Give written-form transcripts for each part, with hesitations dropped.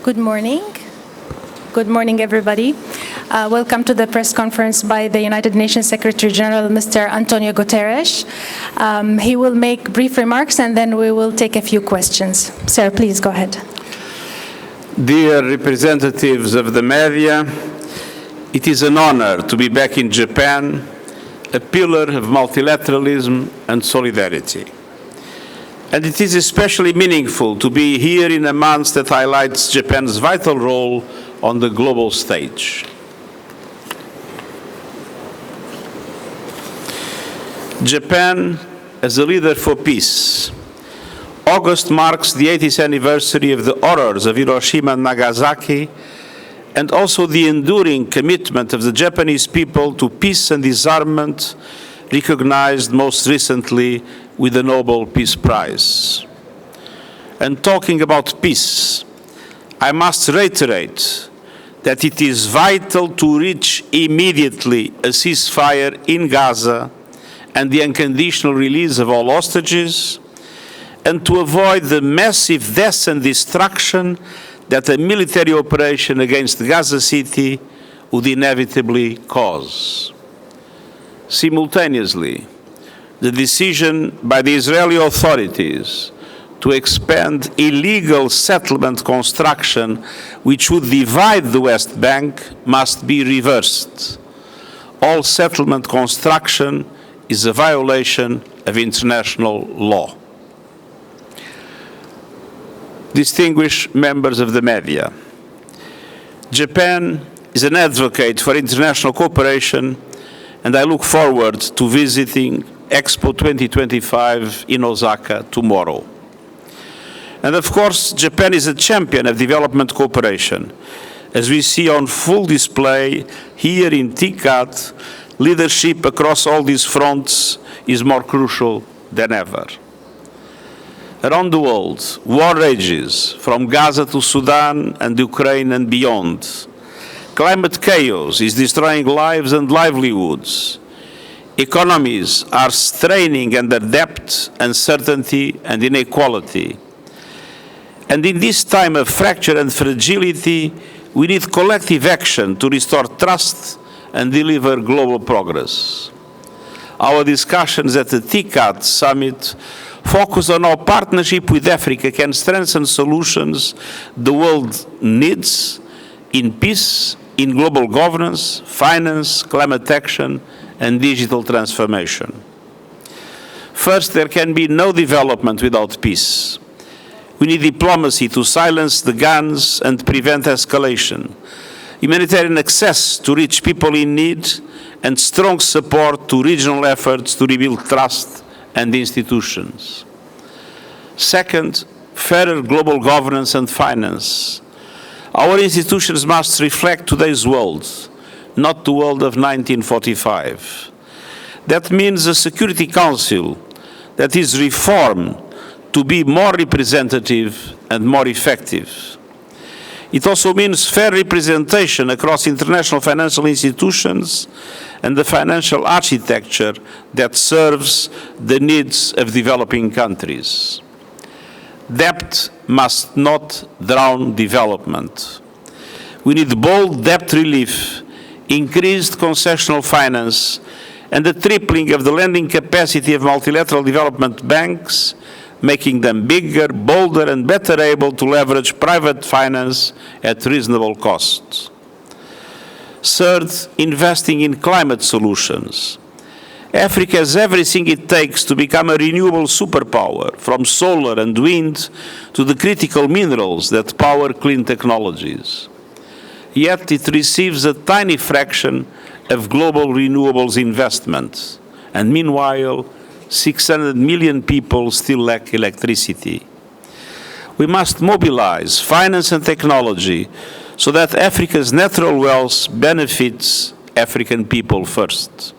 Good morning. Good morning, everybody. Welcome to the press conference by the United Nations Secretary General, Mr. António Guterres. He will make brief remarks and then we will take a few questions. Sir, please go ahead. Dear representatives of the media, it is an honor to be back in Japan, a pillar of multilateralism and solidarity. And it is especially meaningful to be here in a month that highlights Japan's vital role on the global stage. Japan as a leader for peace. August marks the 80th anniversary of the horrors of Hiroshima and Nagasaki, and also the enduring commitment of the Japanese people to peace and disarmament, recognized most recently with the Nobel Peace Prize. And talking about peace, I must reiterate that it is vital to reach immediately a ceasefire in Gaza and the unconditional release of all hostages, and to avoid the massive deaths and destruction that a military operation against Gaza City would inevitably cause. Simultaneously, the decision by the Israeli authorities to expand illegal settlement construction which would divide the West Bank must be reversed. All settlement construction is a violation of international law. Distinguished members of the media, Japan is an advocate for international cooperation, and I look forward to visiting Expo 2025 in Osaka tomorrow. And of course, Japan is a champion of development cooperation. As we see on full display here in TICAD, leadership across all these fronts is more crucial than ever. Around the world, war rages from Gaza to Sudan and Ukraine and beyond. Climate chaos is destroying lives and livelihoods. Economies are straining under debt, uncertainty, and inequality. And in this time of fracture and fragility, we need collective action to restore trust and deliver global progress. Our discussions at the TICAD summit focus on how partnership with Africa can strengthen solutions the world needs in peace, in global governance, finance, climate action, and digital transformation. First, there can be no development without peace. We need diplomacy to silence the guns and prevent escalation, humanitarian access to reach people in need, and strong support to regional efforts to rebuild trust and institutions. Second, fairer global governance and finance. Our institutions must reflect today's world, not the world of 1945. That means a Security Council that is reformed to be more representative and more effective. It also means fair representation across international financial institutions and the financial architecture that serves the needs of developing countries. Debt must not drown development. We need bold debt relief, increased concessional finance, and the tripling of the lending capacity of multilateral development banks, making them bigger, bolder, and better able to leverage private finance at reasonable costs. Third, investing in climate solutions. Africa has everything it takes to become a renewable superpower, from solar and wind to the critical minerals that power clean technologies. Yet it receives a tiny fraction of global renewables investment, and meanwhile, 600 million people still lack electricity. We must mobilize finance and technology so that Africa's natural wealth benefits African people first.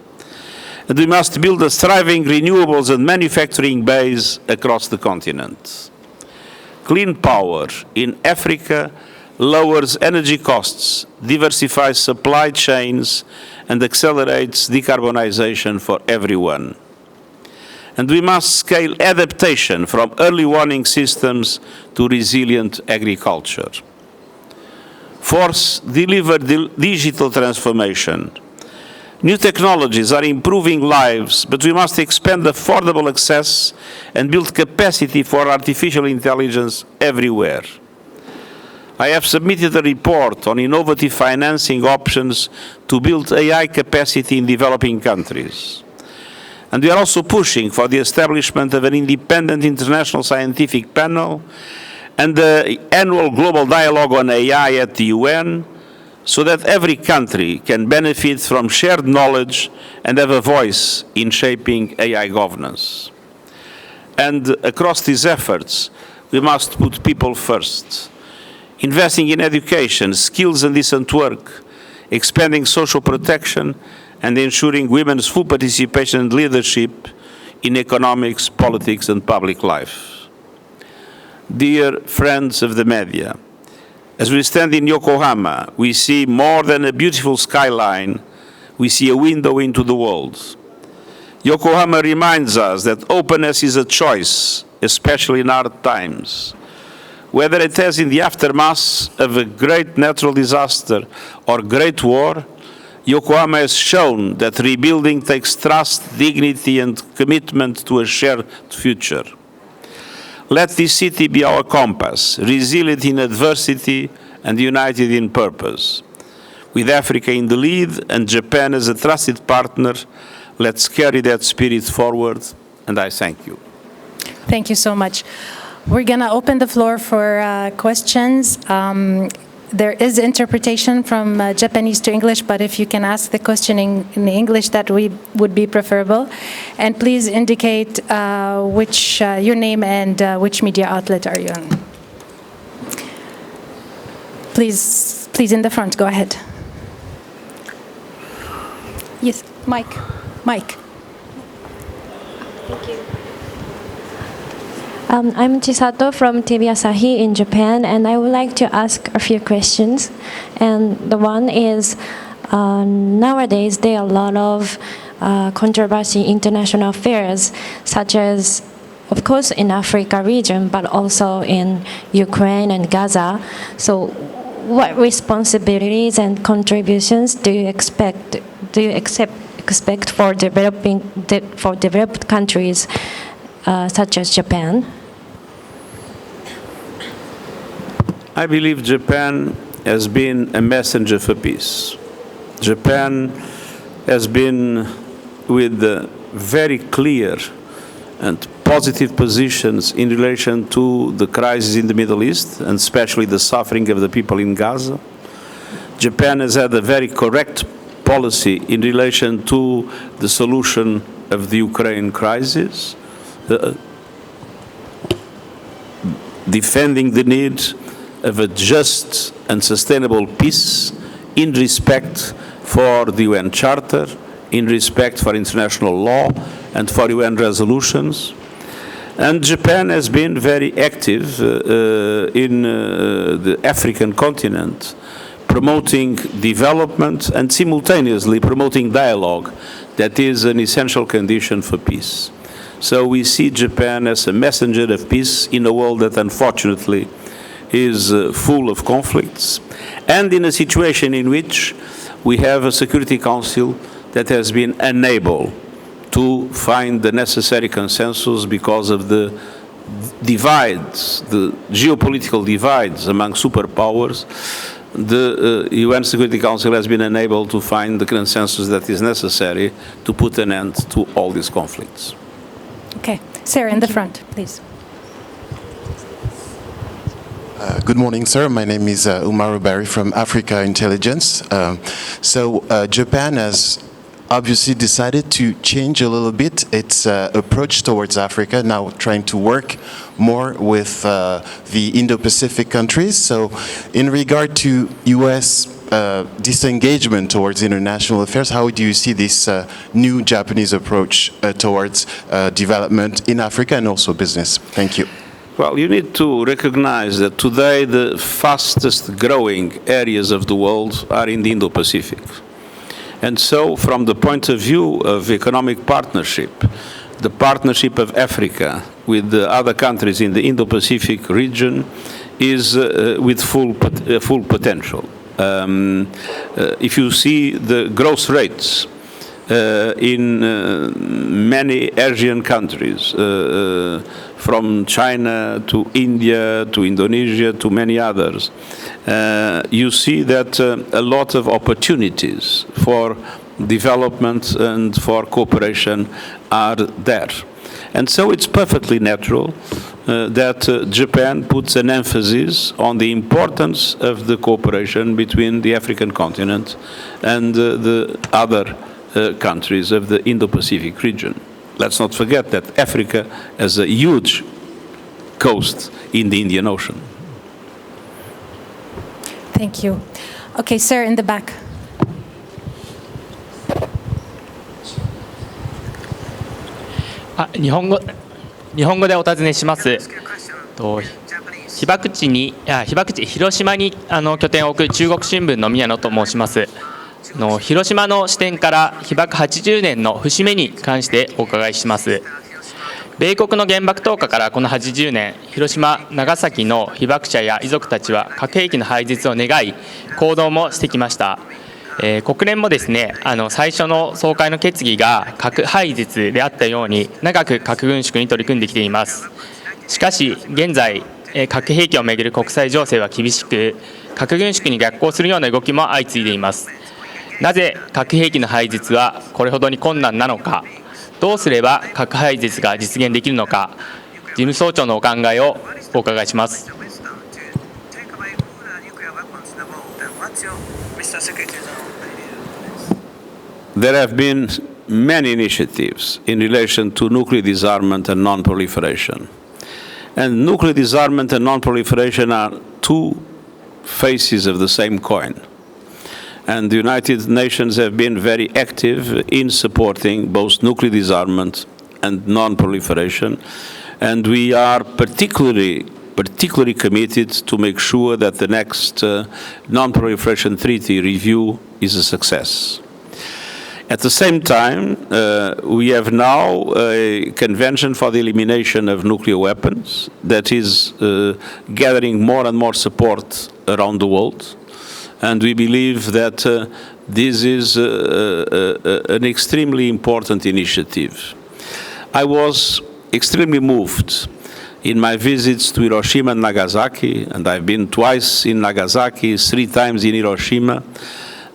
And we must build a thriving renewables and manufacturing base across the continent. Clean power in Africa lowers energy costs, diversifies supply chains, and accelerates decarbonization for everyone. And we must scale adaptation from early warning systems to resilient agriculture. Fourth, deliver digital transformation. New technologies are improving lives, but we must expand affordable access and build capacity for artificial intelligence everywhere. I have submitted a report on innovative financing options to build AI capacity in developing countries. And we are also pushing for the establishment of an independent international scientific panel and the annual global dialogue on AI at the UN, so that every country can benefit from shared knowledge and have a voice in shaping AI governance. And across these efforts, we must put people first, investing in education, skills and decent work, expanding social protection, and ensuring women's full participation and leadership in economics, politics, and public life. Dear friends of the media, as we stand in Yokohama, we see more than a beautiful skyline, we see a window into the world. Yokohama reminds us that openness is a choice, especially in hard times. Whether it is in the aftermath of a great natural disaster or great war, Yokohama has shown that rebuilding takes trust, dignity, and commitment to a shared future. Let this city be our compass, resilient in adversity and united in purpose. With Africa in the lead and Japan as a trusted partner, let's carry that spirit forward, and I thank you. Thank you so much. We're going to open the floor for questions. There is interpretation from Japanese to English, but if you can ask the question in English, that would be preferable. And please indicate which your name and which media outlet are you on. Please in the front, go ahead. Yes, Mike. Thank you. I'm Chisato from TV Asahi in Japan, and I would like to ask a few questions. And the one is, nowadays there are a lot of controversy in international affairs, such as, of course, in Africa region, but also in Ukraine and Gaza. So what responsibilities and contributions do you expect for developed countries such as Japan? I believe Japan has been a messenger for peace. Japan has been with very clear and positive positions in relation to the crisis in the Middle East, and especially the suffering of the people in Gaza. Japan has had a very correct policy in relation to the solution of the Ukraine crisis, defending the need of a just and sustainable peace in respect for the UN Charter, in respect for international law and for UN resolutions. And Japan has been very active in the African continent, promoting development and simultaneously promoting dialogue that is an essential condition for peace. So we see Japan as a messenger of peace in a world that unfortunately is full of conflicts, and in a situation in which we have a Security Council that has been unable to find the necessary consensus because of the divides, the geopolitical divides among superpowers. The UN Security Council has been unable to find the consensus that is necessary to put an end to all these conflicts. Okay, Sarah in the front, please. Good morning, sir. My name is Umaru Barry from Africa Intelligence. Japan has obviously decided to change a little bit its approach towards Africa, now trying to work more with the Indo-Pacific countries. So in regard to US disengagement towards international affairs, how do you see this new Japanese approach towards development in Africa and also business? Thank you. Well, you need to recognize that today the fastest growing areas of the world are in the Indo-Pacific. And so from the point of view of economic partnership, the partnership of Africa with the other countries in the Indo-Pacific region is with full potential. If you see the growth rates in many Asian countries, from China to India to Indonesia to many others, you see that a lot of opportunities for development and for cooperation are there. And so it's perfectly natural that Japan puts an emphasis on the importance of the cooperation between the African continent and the other countries of the Indo-Pacific region. Let's not forget that Africa has a huge coast in the Indian Ocean. Thank you. Okay, sir, in the back. 日本語でお尋ねします。被爆地広島に拠点を置く中国新聞の宮野と申します。広島の視点から被爆80年の節目に関してお伺いします。米国の原爆投下からこの80年、広島、長崎の被爆者や遺族たちは核兵器の廃絶を願い、行動もしてきました。国連もですね、最初の総会の決議が核廃絶であったように、長く核軍縮に取り組んできています。しかし、現在、核兵器をめぐる国際情勢は厳しく、核軍縮に逆行するような動きも相次いでいます。なぜ核兵器の廃絶はこれほどに困難なのか、どうすれば核廃絶が実現できるのか、事務総長のお考えをお伺いします。There have been many initiatives in relation to nuclear disarmament and non-proliferation. And nuclear disarmament and non-proliferation are two faces of the same coin. And the United Nations have been very active in supporting both nuclear disarmament and non-proliferation. And we are particularly committed to make sure that the next non-proliferation treaty review is a success. At the same time, we have now a convention for the elimination of nuclear weapons that is gathering more and more support around the world. And we believe that this is an extremely important initiative. I was extremely moved in my visits to Hiroshima and Nagasaki, and I've been twice in Nagasaki, 3 times in Hiroshima,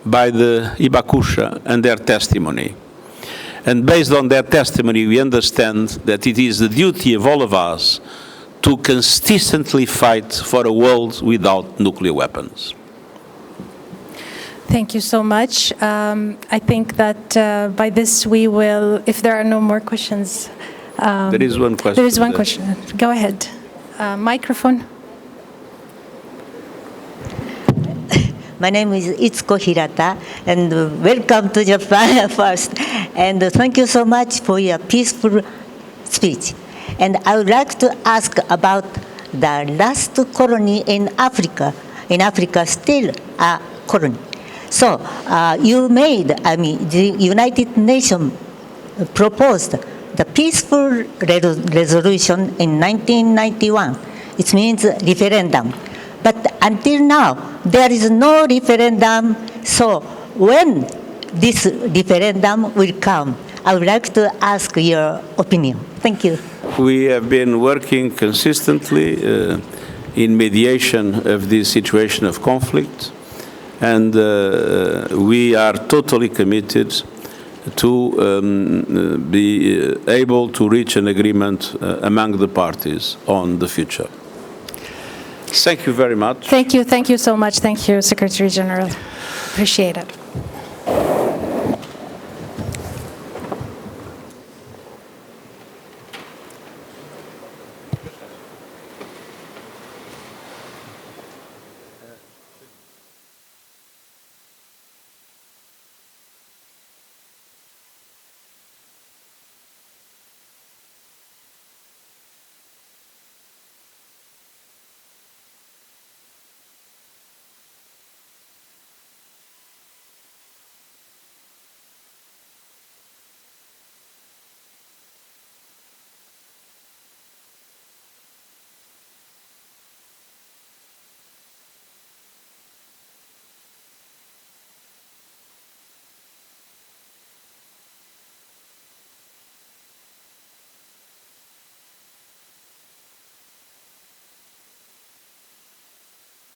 by the Hibakusha and their testimony. And based on their testimony, we understand that it is the duty of all of us to consistently fight for a world without nuclear weapons. Thank you so much. I think that by this we will, if there are no more questions. There is one question. There is one question. Go ahead. Microphone. My name is Itsuko Hirata, and welcome to Japan first. And thank you so much for your peaceful speech. And I would like to ask about the last colony in Africa. In Africa, still a colony. So you made, the United Nations proposed the peaceful resolution in 1991. It means referendum. But until now, there is no referendum. So when this referendum will come, I would like to ask your opinion. Thank you. We have been working consistently in mediation of this situation of conflict, and we are totally committed to be able to reach an agreement among the parties on the future. Thank you very much. Thank you so much. Thank you, Secretary General. Appreciate it.